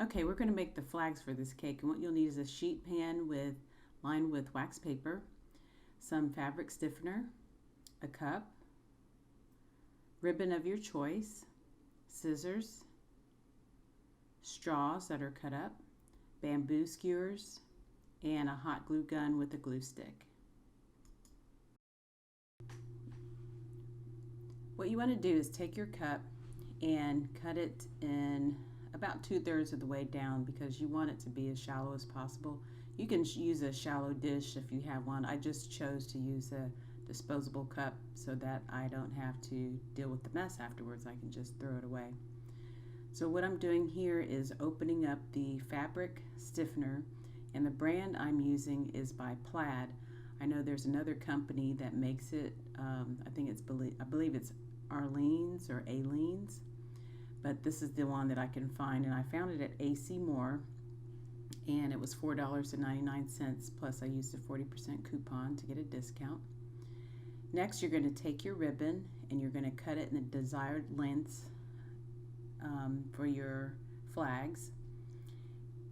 Okay, we're going to make the flags for this cake, and what you'll need is a sheet pan lined with wax paper, some fabric stiffener, a cup, ribbon of your choice, scissors, straws that are cut up, bamboo skewers, and a hot glue gun with a glue stick. What you want to do is take your cup and cut it in about 2/3 of the way down because you want it to be as shallow as possible. You can use a shallow dish if you have one. I just chose to use a disposable cup so that I don't have to deal with the mess afterwards. I can just throw it away. So what I'm doing here is opening up the fabric stiffener, and the brand I'm using is by Plaid. I know there's another company that makes it. I believe it's Arlene's or Aleen's, but this is the one that I can find, and I found it at AC Moore, and it was $4.99 plus I used a 40% coupon to get a discount. Next, you're going to take your ribbon and you're going to cut it in the desired lengths for your flags.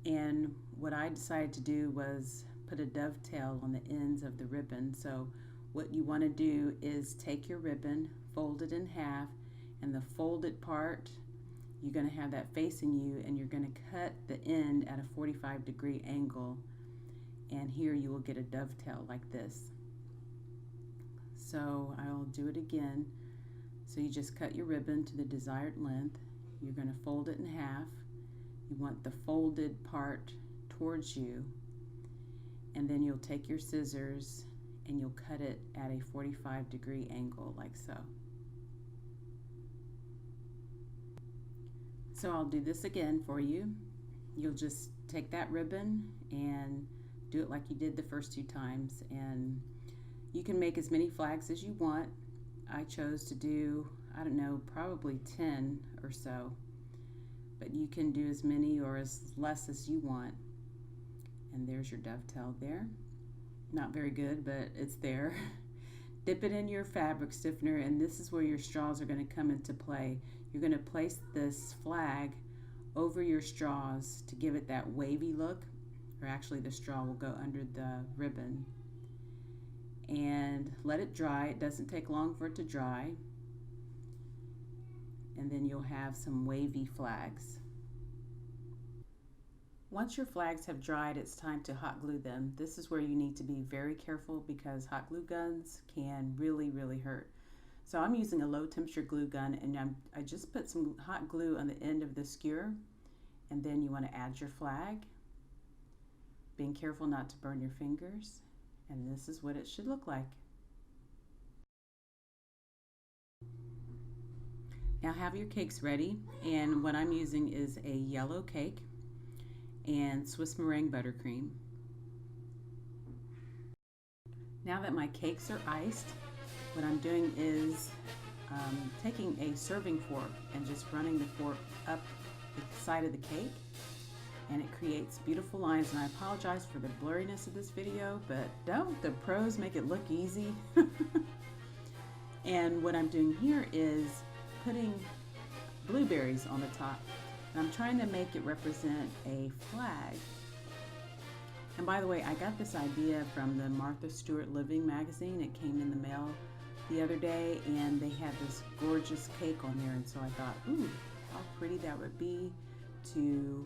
And what I decided to do was put a dovetail on the ends of the ribbon. So what you want to do is take your ribbon, fold it in half, and the folded part, you're going to have that facing you, and you're going to cut the end at a 45-degree angle, and here you will get a dovetail like this. So I'll do it again. So you just cut your ribbon to the desired length. You're going to fold it in half. You want the folded part towards you, and then you'll take your scissors and you'll cut it at a 45-degree angle like so. So I'll do this again for you. You'll just take that ribbon and do it like you did the first 2 times, and you can make as many flags as you want. I chose to do, I don't know, probably 10 or so, but you can do as many or as less as you want. And there's your dovetail there. Not very good, but it's there. Dip it in your fabric stiffener, and this is where your straws are going to come into play. You're going to place this flag over your straws to give it that wavy look, or actually the straw will go under the ribbon. And let it dry. It doesn't take long for it to dry. And then you'll have some wavy flags. Once your flags have dried, it's time to hot glue them. This is where you need to be very careful because hot glue guns can really hurt. So I'm using a low temperature glue gun, and I just put some hot glue on the end of the skewer, and then you want to add your flag, being careful not to burn your fingers, and this is what it should look like. Now have your cakes ready, and what I'm using is a yellow cake and Swiss meringue buttercream. Now that my cakes are iced, what I'm doing is taking a serving fork and just running the fork up the side of the cake, and it creates beautiful lines. And I apologize for the blurriness of this video, but don't the pros make it look easy? And what I'm doing here is putting blueberries on the top. I'm trying to make it represent a flag. And by the way, I got this idea from the Stewart Living magazine. It came in the mail the other day, and they had this gorgeous cake on there, and so I thought, ooh, how pretty that would be to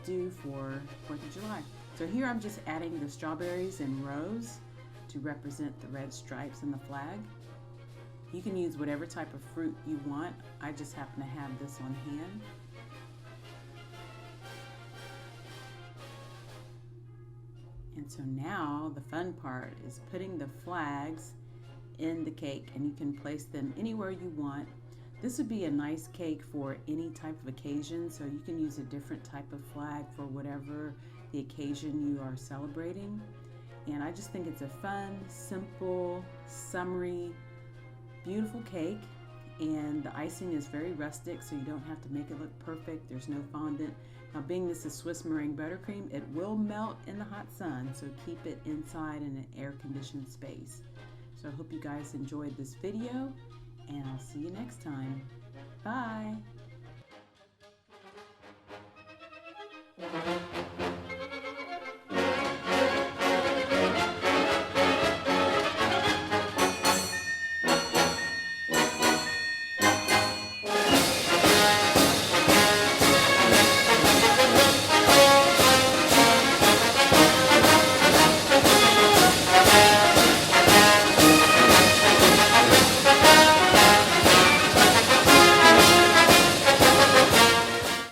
do for 4th of July. So here I'm just adding the strawberries in rows to represent the red stripes in the flag. You can use whatever type of fruit you want. I just happen to have this on hand. And so now the fun part is putting the flags in the cake, and you can place them anywhere you want. This would be a nice cake for any type of occasion, so you can use a different type of flag for whatever the occasion you are celebrating. And I just think it's a fun, simple, summery, beautiful cake, and the icing is very rustic, so you don't have to make it look perfect. There's no fondant. Now, being this is Swiss meringue buttercream, it will melt in the hot sun, so keep it inside in an air-conditioned space. So I hope you guys enjoyed this video, and I'll see you next time. Bye!